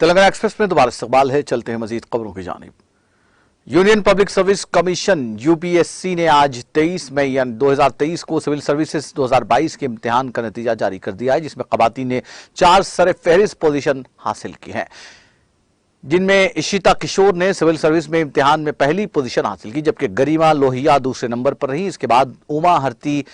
Telangana express में दोबारा इस्तकबाल है। चलते हैं मजीद खबरों की जानिब। Union public service commission UPSC ने आज 23 मई यानी 2023 को सिविल सर्विसेज 2022 के इम्तिहान का नतीजा जारी कर दिया है, जिसमें खवातीन ने 4 सर फहरिस्त पोजीशन हासिल की है, जिनमें इशिता किशोर ने सिविल सर्विस में इम्तिहान में पहली पोजीशन हासिल की, जबकि गरिमा लोहिया दूसरे नंबर पर रही। इसके बाद उमा हरती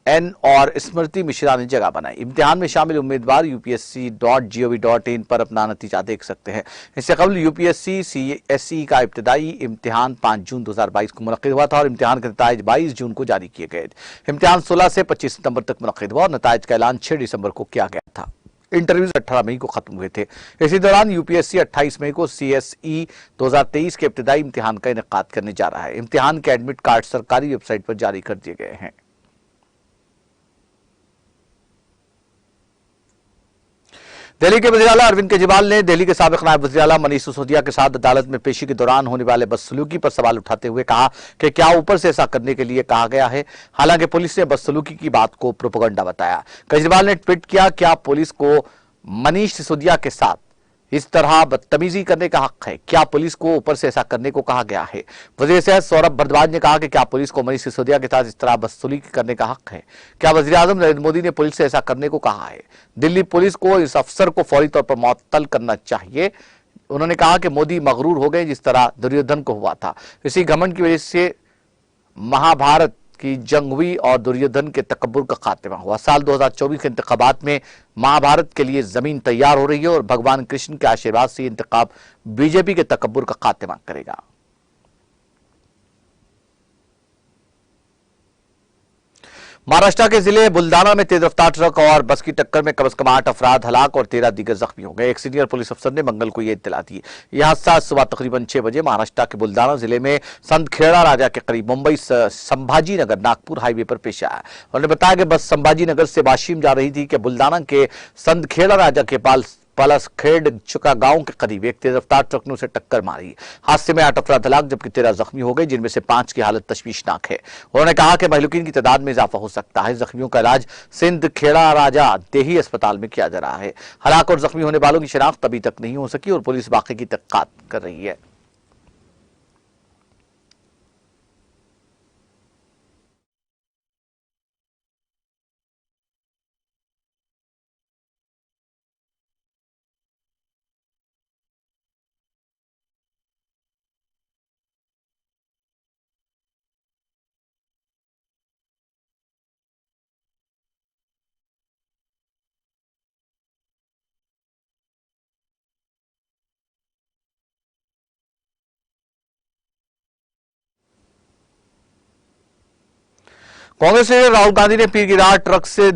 एन और स्मृति मिश्रा ने जगह बनाई। इम्तिहान में शामिल उम्मीदवार upsc.gov.in पर अपना नतीजा देख सकते हैं। इससे कबल यूपीएससी सीएसई का इब्तदाई इम्तिहान 5 जून 2022 को मुनक्किद हुआ था और इम्तिहान के नताइज 22 जून को जारी किए गए। इम्तिहान 16 से 25 सितंबर तक मुनक्किद हुआ और नताइज का ऐलान 6 दिसंबर को किया गया था। इंटरव्यूज 18 मई को खत्म हुए थे। इसी दौरान यूपीएससी 28 मई को सीएसई 2023 के इब्तदाई इम्तिहान का इनेकाद करने जा रहा है। इम्तिहान के एडमिट कार्ड सरकारी वेबसाइट पर जारी कर दिए गए हैं। दिल्ली के वज़ीर आला अरविंद केजरीवाल ने दिल्ली के साबिक नायब वज़ीर आला मनीष सिसोदिया के साथ अदालत में पेशी के दौरान होने वाले बदसलूकी पर सवाल उठाते हुए कहा कि क्या ऊपर से ऐसा करने के लिए कहा गया है। हालांकि पुलिस ने बदसलूकी की बात को प्रोपेगेंडा बताया। केजरीवाल ने ट्वीट किया, क्या पुलिस को मनीष सिसोदिया के साथ इस तरह बदतमीजी करने का हक है? क्या पुलिस को ऊपर से ऐसा करने को कहा गया है? वज़ीर सेहत सौरभ भारद्वाज ने कहा कि क्या पुलिस को मनीष सिसोदिया के साथ इस तरह बदसलूकी करने का हक है? क्या वज़ीर आज़म नरेंद्र मोदी ने पुलिस से ऐसा करने को कहा है? दिल्ली पुलिस को इस अफसर को फौरी तौर पर मुअत्तल करना चाहिए। उन्होंने कहा कि मोदी मगरूर हो गए जिस तरह दुर्योधन को हुआ था। इसी घमंड की वजह से महाभारत की जंग हुई और दुर्योधन के तकब्बुर का खात्मा हुआ। साल 2024 के इंतखाबात में महाभारत के लिए जमीन तैयार हो रही है और भगवान कृष्ण के आशीर्वाद से इंतखाब बीजेपी के तकब्बुर का खात्मा करेगा। महाराष्ट्र के जिले बुल्दाना में तेज रफ्तार ट्रक और बस की टक्कर में कम से कम 8 अफराद हलाक और 13 दीगर जख्मी हो गए। एक सीनियर पुलिस अफसर ने मंगल को यह इत्तला दी। यह हादसा सुबह तकरीबन 6 बजे महाराष्ट्र के बुल्दाना जिले में संतखेड़ा राजा के करीब मुंबई संभाजी नगर नागपुर हाईवे पर पेश आया। उन्होंने बताया कि बस संभाजी नगर से वाशिम जा रही थी कि बुल्दाना के संतखेड़ा राजा के पास पलसखेड़ चुका गांव के करीब एक तेज रफ्तार ट्रक ने उसे टक्कर मारी। हादसे में 8 अफराद हलाक जबकि 13 जख्मी हो गए, जिनमें से 5 की हालत तशवीशनाक है। उन्होंने कहा कि महलूकीन की तादाद में इजाफा हो सकता है। जख्मियों का इलाज सिंध खेड़ा राजा देही अस्पताल में किया जा रहा है। हलाक और जख्मी होने वालों की शिनाख्त अभी तक नहीं हो सकी और पुलिस वाक़े की तहक़ीक़ात कर रही है। कांग्रेस लीडर राहुल गांधी ने पीर की रात ट्रक से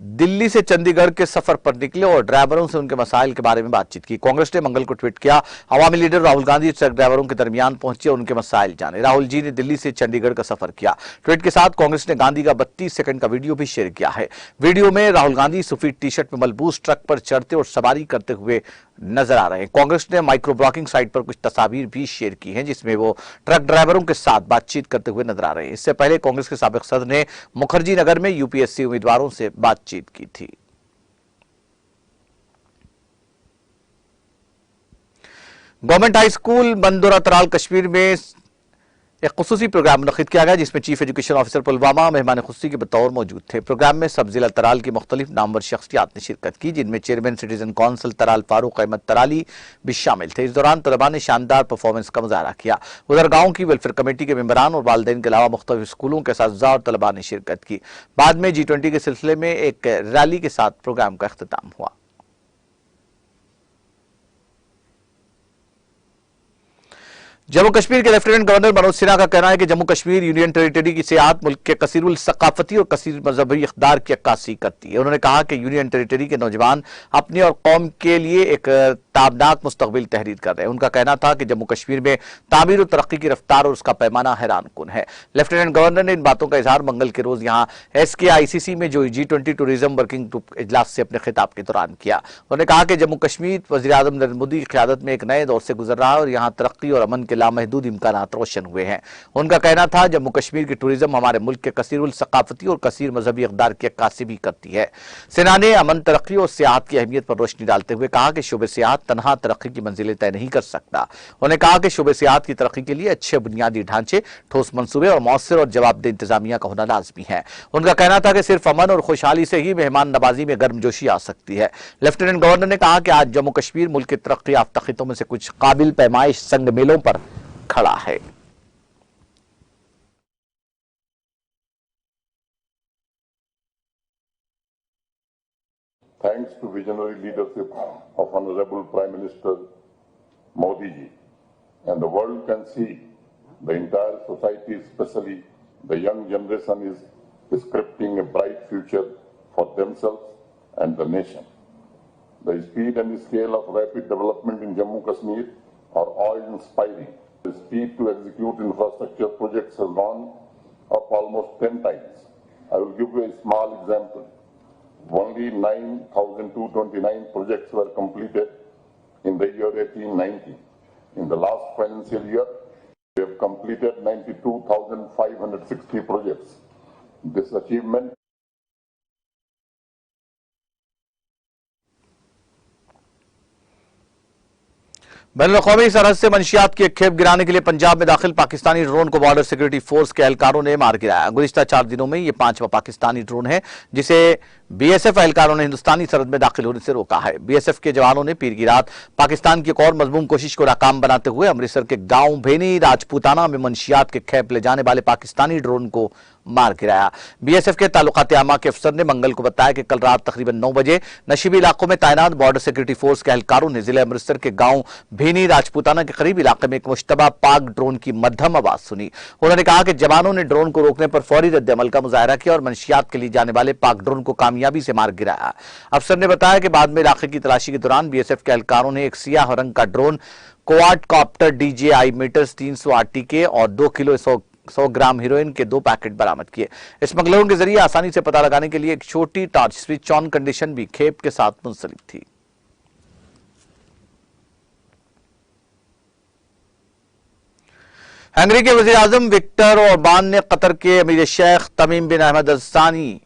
दिल्ली से चंडीगढ़ के सफर पर निकले और ड्राइवरों से उनके मसाइल के बारे में बातचीत की। कांग्रेस ने मंगल को ट्वीट किया, अवामी लीडर राहुल गांधी ट्रक ड्राइवरों के दरमियान पहुंचे और उनके मसाइल जाने। राहुल जी ने दिल्ली से चंडीगढ़ का सफर किया। ट्वीट के साथ कांग्रेस ने गांधी का 32 सेकंड का वीडियो भी शेयर किया है। वीडियो में राहुल गांधी सफेद टी शर्ट में मलबूस ट्रक पर चढ़ते और सवारी करते हुए नजर आ रहे हैं। कांग्रेस ने माइक्रो ब्लॉगिंग साइट पर कुछ तस्वीर भी शेयर की हैं, जिसमें वो ट्रक ड्राइवरों के साथ बातचीत करते हुए नजर आ रहे हैं। इससे पहले कांग्रेस के साबिक सदर ने मुखर्जी नगर में यूपीएससी उम्मीदवारों से बातचीत की थी। गवर्नमेंट हाई स्कूल बंदोरा तराल कश्मीर में एक खुसूसी प्रोग्राम मुनक्किद किया गया, जिसमें चीफ एजुकेशन ऑफिसर पुलवामा मेहमान खुसूसी के बतौर मौजूद थे। प्रोग्राम में सब जिला तराल की मुख्तलिफ नामवर शख्सियात ने शिरकत की, जिनमें chairman citizen council Tral Farooq Ahmad Trali भी शामिल थे। इस दौरान तलबा ने शानदार परफॉर्मेंस का मुजाहरा किया। उधर गाँव की वेलफेयर कमेटी के मेंबरान और वालिदैन के अलावा मुख्तलिफ स्कूलों के असातिज़ा और तलबा ने शिरकत की। बाद में G20 के सिलसिले में एक रैली के साथ प्रोग्राम का अख्तिताम हुआ। जम्मू कश्मीर के लेफ्टिनेंट गवर्नर मनोज सिन्हा का कहना है कि जम्मू कश्मीर यूनियन टेरिटरी की सियाहत मुल्क के कसीरुल सकाफती और कसीर मजहबी इक़्तिदार की अक्कासी करती है। उन्होंने कहा कि यूनियन टेरिटरी के नौजवान अपनी और कौम के लिए एक ताबनाक मुस्तकबिल तहरीर कर रहे हैं। उनका कहना था कि जम्मू कश्मीर में तामीर और तरक्की की रफ्तार और उसका पैमाना हैरान कुन है। लेफ्टिनेंट गवर्नर ने इन बातों का इजहार मंगल के रोज यहाँ SKICC में जो G20 टूरिज्म वर्किंग ग्रुप इजलास से अपने खिताब के दौरान किया। उन्होंने कहा कि जम्मू कश्मीर वज़ीर आज़म नरेंद्र मोदी की क़यादत में एक नए दौर से गुजर रहा है और यहाँ तरक्की और अमन के लामहदूद इम्कानात रोशन हुए हैं। उनका कहना था, जम्मू कश्मीर की टूरिज्म हमारे मुल्क के कसीरुल सकाफती और कसीर मजहबी इक़दार की अक्कासी भी करती है। सेना ने अमन, तरक्की और सियाहत की अहमियत पर रोशनी डालते हुए कहा कि शोबे सियाहत तनहा तरक्की की मंजिलें तय नहीं कर सकता। उन्होंने कहा कि शोबे सियाहत की तरक्की के लिए अच्छे बुनियादी ढांचे, ठोस मंसूबे और मौसर और जवाबदेह इंतजामिया का होना लाजमी है। उनका कहना था कि सिर्फ अमन और खुशहाली से ही मेहमान नवाजी में गर्मजोशी आ सकती है। लेफ्टिनेंट गवर्नर ने कहा कि आज जम्मू कश्मीर मुल्क के तरक्की याफ्ता खितों में से कुछ काबिल पैमाइश संग मेलों पर खड़ा है। Thanks to visionary leadership of Honorable Prime Minister Modi ji, and the world can see, the entire society, especially the young generation, is scripting a bright future for themselves and the nation. The speed and scale of rapid development in Jammu Kashmir are awe-inspiring. The speed to execute infrastructure projects has gone up almost 10 times. I will give you a small example. Only 9,229 projects were completed in the year 1890. In the last financial year, we have completed 92,560 projects. This achievement बैनुल-अक़वामी सरहद से मंशियात की एक खेप गिराने के लिए पंजाब में दाखिल पाकिस्तानी ड्रोन को बॉर्डर सिक्योरिटी फोर्स के एहलकारों ने मार गिराया। गुज़िश्ता 4 दिनों में ये 5वां पाकिस्तानी ड्रोन है जिसे बीएसएफ एहलकारों ने हिंदुस्तानी सरहद में दाखिल होने से रोका है। बीएसएफ के जवानों ने पीर की रात पाकिस्तान की एक और मजमूम कोशिश को नाकाम बनाते हुए अमृतसर के गांव भेनी राजपूताना में मंशियात के खेप ले जाने वाले पाकिस्तानी ड्रोन को मार गिराया। बीएसएफ के ताल्लुकात आमा के अफसर ने मंगल को बताया कि कल रात तकरीबन 9 बजे नशीबी इलाकों में तैनात बॉर्डर सिक्योरिटी फोर्स के एहलकारों ने जिले अमृतसर के गांव भेनी राजपूताना के करीब इलाके में एक मुश्तबा पाक ड्रोन की मध्यम आवाज सुनी। उन्होंने कहा कि जवानों ने ड्रोन को रोकने पर फौरी रद्द अमल का मुजाहरा किया और मंशियात के लिए जाने वाले पाक ड्रोन को कामयाबी से मार गिराया। अफसर ने बताया कि बाद में इलाके की तलाशी के दौरान बीएसएफ के एहलकारों ने एक सियाह रंग का drone quadcopter DJI Matrice 300 RTK और 2 किलो 100 ग्राम हीरोइन के 2 पैकेट बरामद किए। स्मगलरों के जरिए आसानी से पता लगाने के लिए एक छोटी टॉर्च स्विच ऑन कंडीशन भी खेप के साथ मुंसलिक थी। हंगरी के वजीर आजम विक्टर ओरबान ने कतर के अमीर शेख तमीम बिन अहमद अल सानी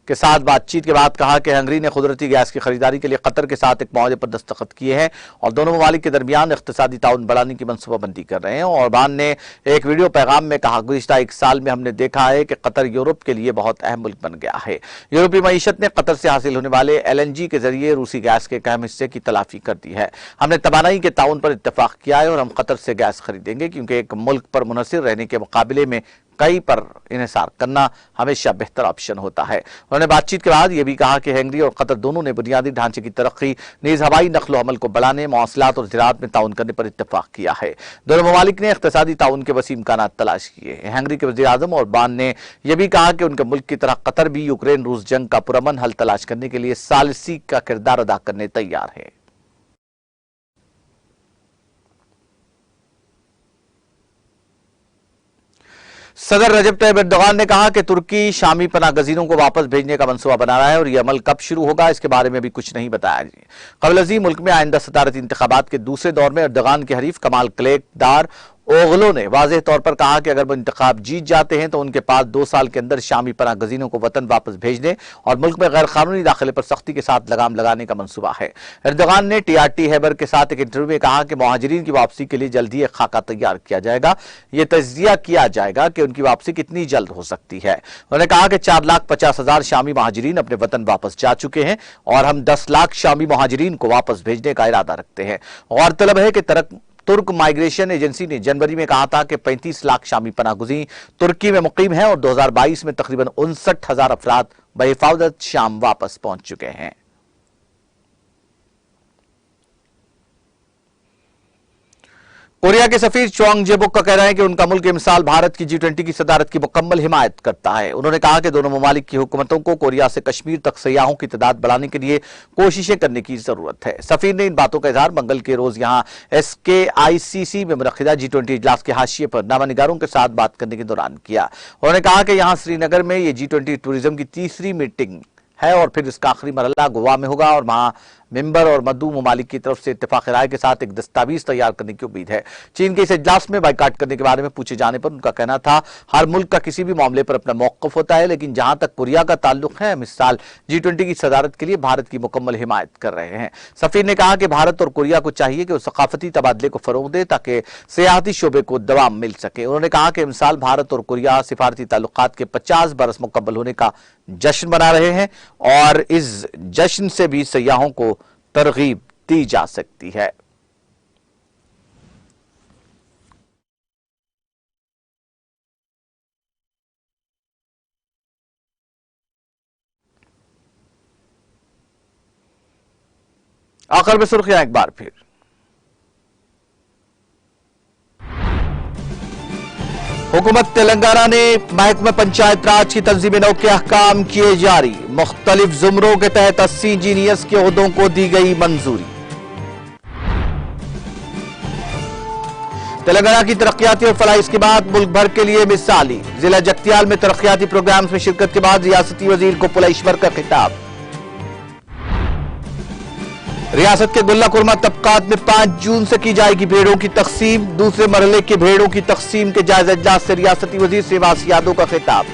के साथ बातचीत के बाद कहा कि हंगरी ने कुदरती गैस की खरीदारी के लिए कतर के साथ एक मुआहदे पर दस्तखत किए हैं और दोनों ममालिक के दरमियान इख्तिसादी ताउन बढ़ाने की मनसूबाबंदी कर रहे हैं। ओरबान ने एक वीडियो पैगाम में कहा, गुज़िश्ता 1 साल में हमने देखा है कि कतर यूरोप के लिए बहुत अहम मुल्क बन गया है। यूरोपीय मईशत ने कतर से हासिल होने वाले LNG के जरिए रूसी गैस के एक अहम हिस्से की तलाफी कर दी है। हमने तवानाई के ताउन पर इत्तफाक किया है और हम कतर से गैस खरीदेंगे क्योंकि एक मुल्क पर मुनहसिर रहने के मुकाबले में कई पर इन्हिसार करना हमेशा बेहतर ऑप्शन होता है। उन्होंने बातचीत के बाद यह भी कहा कि हंगरी और कतर दोनों ने बुनियादी ढांचे की तरक्की, नीज हवाई नक्ल अमल को बढ़ाने, मवासलात और ज़राअत में ताउन करने पर इत्तफाक किया है। दोनों ममालिक ने इख्तिसादी ताउन के वसीम इम्कानात तलाश किए हैं। हंगरी के वज़ीर आज़म ओरबान ने यह भी कहा कि उनके मुल्क की तरह कतर भी यूक्रेन रूस जंग का पुरअमन हल तलाश करने के लिए सालिसी का किरदार अदा करने तैयार है। सदर रजब तैयब एर्दोगान ने कहा कि तुर्की शामी पनाह गजीरों को वापस भेजने का मंसूबा बना रहा है और यह अमल कब शुरू होगा इसके बारे में भी कुछ नहीं बताया। कबल अज़ीम मुल्क में आइंदा सदारती इंतखाबात के दूसरे दौर में एर्दोगान के हरीफ कमाल क्लेकदार ओगलो ने वाज़ेह तौर पर कहा कि अगर वो इंतखाब जीत जाते हैं तो उनके पास 2 साल के अंदर शामी पनाह गजीरों को वतन वापस भेजने और मुल्क में गैर कानूनी दाखिले पर सख्ती के साथ लगाम लगाने का मंसूबा है। एर्दोगान ने TRT हैबर के साथ एक इंटरव्यू में कहा कि मुहाजिरीन की वापसी के लिए जल्द ही एक खाका तैयार किया जाएगा। यह तजिया किया जाएगा कि उनकी वापसी कितनी जल्द हो सकती है। उन्होंने कहा कि 4,50,000 शामी मुहाजिरीन अपने वतन वापस जा चुके हैं और हम 10 लाख शामी मुहाजिरीन को वापस भेजने का इरादा रखते हैं। गौरतलब है कि तुर्क माइग्रेशन एजेंसी ने जनवरी में कहा था कि 35 लाख शामी पनाहगुज़ीर तुर्की में मुकीम हैं और 2022 में तकरीबन 59,000 अफराद बहिफाजत शाम वापस पहुंच चुके हैं। कोरिया के सफीर चोंग जेबुक का कहना है कि उनका मुल्क मिसाल भारत की G20 की सदारत की मुकम्मल हिमायत करता है। उन्होंने कहा कि दोनों ममालिक की हुकूमतों को कोरिया से कश्मीर तक सयाहों की तादाद बढ़ाने के लिए कोशिशें करने की जरूरत है। सफीर ने इन बातों का इजहार मंगल के रोज यहाँ SKICC में मुनक्किदा G20 इजलास के हाशिए पर नामानिगारों के साथ बात करने के दौरान किया। उन्होंने कहा कि यहाँ श्रीनगर में ये G20 टूरिज्म की तीसरी मीटिंग है और फिर इसका आखिरी मरहला गोवा में होगा और वहां मेंबर और मद्दू ममालिक की तरफ से इत्तेफाक राय के साथ एक दस्तावेज तैयार करने की उम्मीद है। चीन के इस इजलास में बाइकाट करने के बारे में पूछे जाने पर उनका कहना था, हर मुल्क का किसी भी मामले पर अपना मौक़िफ़ होता है, लेकिन जहां तक कोरिया का ताल्लुक है, हम इस साल G20 की सदारत के लिए भारत की मुकम्मल हिमायत कर रहे हैं। सफीर ने कहा कि भारत और कोरिया को चाहिए कि वो सकाफती तबादले को फरोग दे ताकि सियाहती शोबे को दवाम मिल सके। उन्होंने कहा कि इस साल भारत और कोरिया सिफारती ताल्लुकात के 50 बरस मुकम्मल होने का जश्न मना रहे हैं और इस जश्न से भी सयाहों को तरगीब दी जा सकती है। आखिर में सुर्खियां एक बार फिर। हुकूमत तेलंगाना ने महकमा पंचायत राज की तंजीम नौ के अहकाम किए जारी। मुख्तलिफ जुमरों के तहत 80 इंजीनियर्स के ओहदों को दी गई मंजूरी। तेलंगाना की तरक्याती और फलाही के बाद मुल्क भर के लिए मिसाली। जिला जगतियाल में तरक्याती प्रोग्राम्स में शिरकत के बाद रियासती वजीर को पुलईश्वर का खिताब। रियासत के गुल्ला कुरमा तबकात में 5 जून से की जाएगी भेड़ों की तकसीम। दूसरे मरहले के भेड़ों की तकसीम के जायजा इजलास से रियासती वजीर श्रीनिवास यादव का खिताब।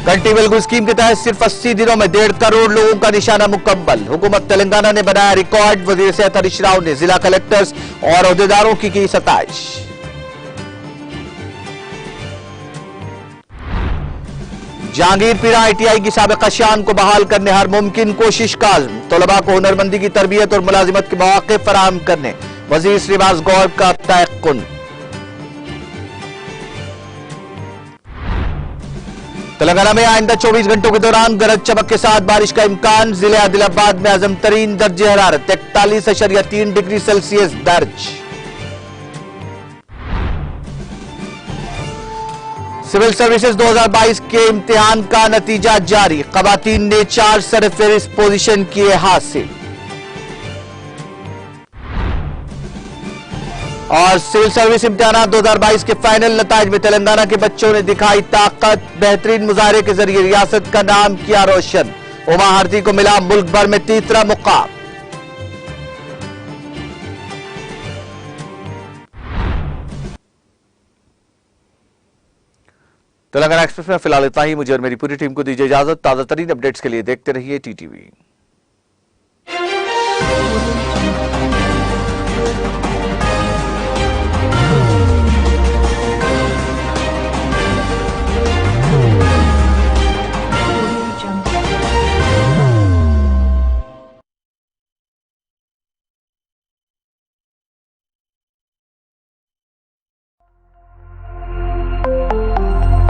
कंटी वेलगू स्कीम के तहत सिर्फ 80 दिनों में 1.5 करोड़ लोगों का निशाना मुकम्मल। हुकूमत तेलंगाना ने बनाया रिकॉर्ड। वजीर सेहत हरीश राव ने जिला कलेक्टर्स और अहदेदारों की सताइश। जहांगीरपीरा ITI की साबिका शान को बहाल करने हर मुमकिन कोशिश का अज़्म। तलबा को हुनरमंदी की तरबियत और मुलाजिमत के मौके फराहम करने वजीर श्रीनिवास गौर का तयक्कुन। तेलंगाना में आइंदा 24 घंटों के दौरान गरज चमक के साथ बारिश का इम्कान। जिले आदिलाबाद में आजम तरीन दर्जे हरारत 41.3 डिग्री सेल्सियस दर्ज। सिविल सर्विसेज 2022 के इम्तिहान का नतीजा जारी। खवातीन ने 4 सरफहरिस्त पोजीशन किए हासिल। और सिविल सर्विस इम्तिहान 2022 के फाइनल नताइज में तेलंगाना के बच्चों ने दिखाई ताकत। बेहतरीन मुजाहरे के जरिए रियासत का नाम किया रोशन। उमा भारती को मिला मुल्क भर में 3रा मुकाम। तेलंगाना एक्सप्रेस में फिलहाल इतना ही। मुझे और मेरी पूरी टीम को दीजिए इजाजत। ताजा तरीन अपडेट्स के लिए देखते रहिए TTV।